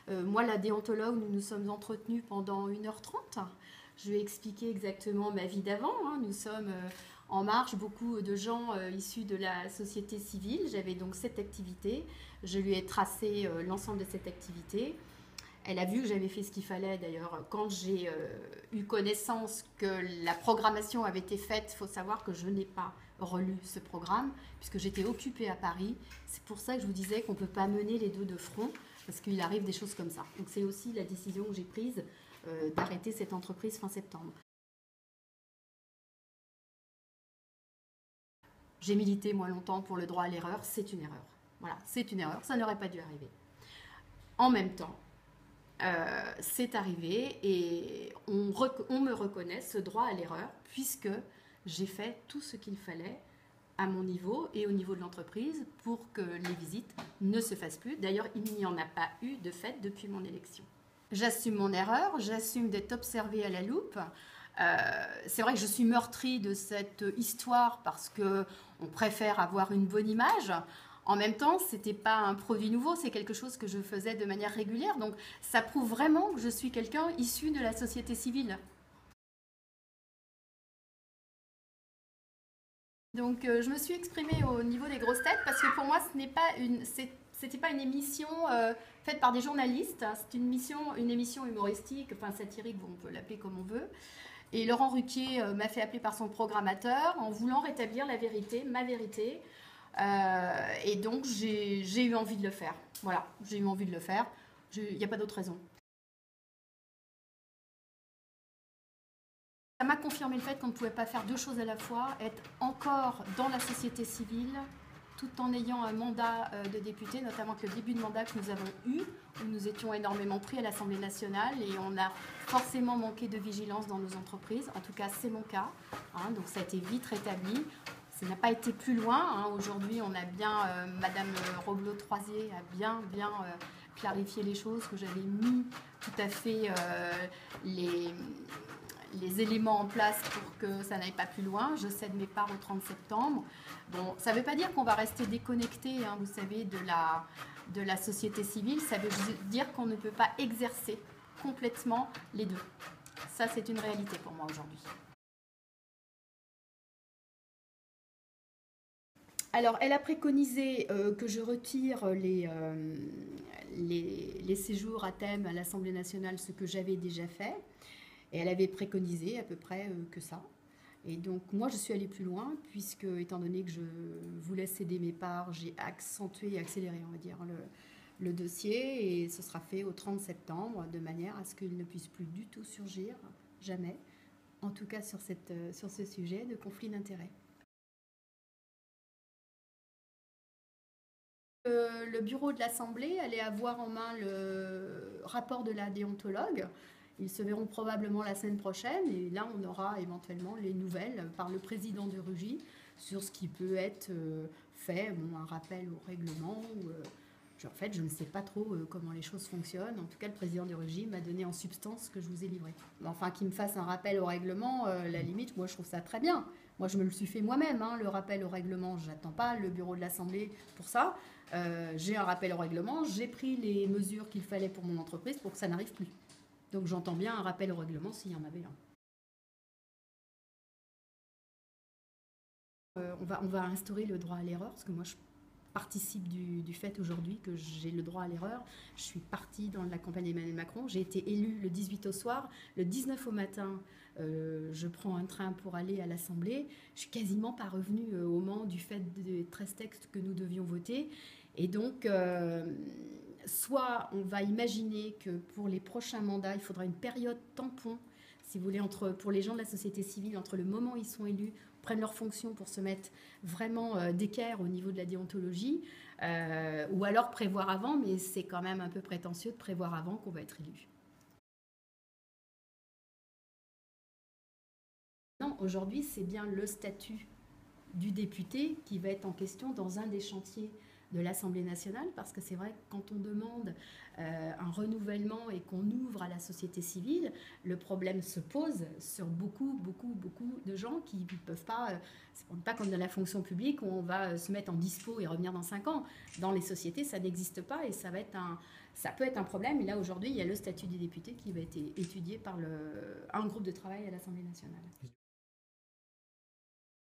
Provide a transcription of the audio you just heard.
Moi, la déontologue, nous nous sommes entretenus pendant 1h30. Je lui ai expliqué exactement ma vie d'avant. Nous sommes en marche, beaucoup de gens issus de la société civile. J'avais donc cette activité. Je lui ai tracé l'ensemble de cette activité. Elle a vu que j'avais fait ce qu'il fallait. D'ailleurs, quand j'ai eu connaissance que la programmation avait été faite, il faut savoir que je n'ai pas relu ce programme, puisque j'étais occupée à Paris. C'est pour ça que je vous disais qu'on ne peut pas mener les deux de front, parce qu'il arrive des choses comme ça. Donc c'est aussi la décision que j'ai prise d'arrêter cette entreprise fin septembre. J'ai milité, moi, longtemps pour le droit à l'erreur. C'est une erreur. Voilà, c'est une erreur. Ça n'aurait pas dû arriver. En même temps, c'est arrivé et on me reconnaît ce droit à l'erreur puisque j'ai fait tout ce qu'il fallait à mon niveau et au niveau de l'entreprise pour que les visites ne se fassent plus. D'ailleurs, il n'y en a pas eu de fait depuis mon élection. J'assume mon erreur, j'assume d'être observée à la loupe. C'est vrai que je suis meurtrie de cette histoire parce qu'on préfère avoir une bonne image. En même temps, ce n'était pas un produit nouveau, c'est quelque chose que je faisais de manière régulière. Donc ça prouve vraiment que je suis quelqu'un issu de la société civile. Donc je me suis exprimée au niveau des grosses têtes parce que pour moi, c'était pas une émission faite par des journalistes. C'est une émission humoristique, enfin satirique, on peut l'appeler comme on veut. Et Laurent Ruquier m'a fait appeler par son programmateur en voulant rétablir la vérité, ma vérité. Et donc j'ai eu envie de le faire. Voilà, j'ai eu envie de le faire. Il n'y a pas d'autre raison. Ça m'a confirmé le fait qu'on ne pouvait pas faire deux choses à la fois, être encore dans la société civile, tout en ayant un mandat de député, notamment que le début de mandat que nous avons eu, où nous étions énormément pris à l'Assemblée nationale et on a forcément manqué de vigilance dans nos entreprises. En tout cas, c'est mon cas. Donc ça a été vite rétabli. Ça n'a pas été plus loin. Aujourd'hui, on a bien, Madame Roblot-Troisier a bien clarifié les choses, que j'avais mis tout à fait les éléments en place pour que ça n'aille pas plus loin. Je cède mes parts au 30 septembre. Bon, ça ne veut pas dire qu'on va rester déconnecté, vous savez, de la société civile. Ça veut dire qu'on ne peut pas exercer complètement les deux. Ça, c'est une réalité pour moi aujourd'hui. Alors, elle a préconisé que je retire les séjours à thème à l'Assemblée nationale, ce que j'avais déjà fait. Et elle avait préconisé à peu près que ça. Et donc moi je suis allée plus loin puisque étant donné que je voulais céder mes parts, j'ai accentué et accéléré on va dire le dossier et ce sera fait au 30 septembre de manière à ce qu'il ne puisse plus du tout surgir, jamais, en tout cas sur ce sujet de conflit d'intérêts. Le bureau de l'Assemblée allait avoir en main le rapport de la déontologue. Ils se verront probablement la semaine prochaine et là on aura éventuellement les nouvelles par le président de Rugy sur ce qui peut être fait, un rappel au règlement. En fait, je ne sais pas trop comment les choses fonctionnent. En tout cas, le président de Rugy m'a donné en substance ce que je vous ai livré. Enfin, qu'il me fasse un rappel au règlement, la limite, moi je trouve ça très bien. Moi, je me le suis fait moi-même, le rappel au règlement. Je n'attends pas le bureau de l'Assemblée pour ça. J'ai un rappel au règlement. J'ai pris les mesures qu'il fallait pour mon entreprise pour que ça n'arrive plus. Donc, j'entends bien un rappel au règlement s'il y en avait un. On va instaurer le droit à l'erreur, parce que moi, je participe du fait aujourd'hui que j'ai le droit à l'erreur. Je suis partie dans la campagne d'Emmanuel Macron. J'ai été élue le 18 au soir. Le 19 au matin, je prends un train pour aller à l'Assemblée. Je suis quasiment pas revenue au moment du fait des 13 textes que nous devions voter. Et donc, soit on va imaginer que pour les prochains mandats, il faudra une période tampon, si vous voulez, pour les gens de la société civile, entre le moment où ils sont élus, prennent leurs fonctions pour se mettre vraiment d'équerre au niveau de la déontologie, ou alors prévoir avant, mais c'est quand même un peu prétentieux de prévoir avant qu'on va être élu. Non, aujourd'hui, c'est bien le statut du député qui va être en question dans un des chantiers de l'Assemblée nationale, parce que c'est vrai que quand on demande un renouvellement et qu'on ouvre à la société civile, le problème se pose sur beaucoup de gens qui ne peuvent pas, c'est pas comme dans la fonction publique où on va se mettre en dispo et revenir dans 5 ans. Dans les sociétés, ça n'existe pas et ça va être Ça peut être un problème, et là aujourd'hui, il y a le statut des députés qui va être étudié par un groupe de travail à l'Assemblée nationale.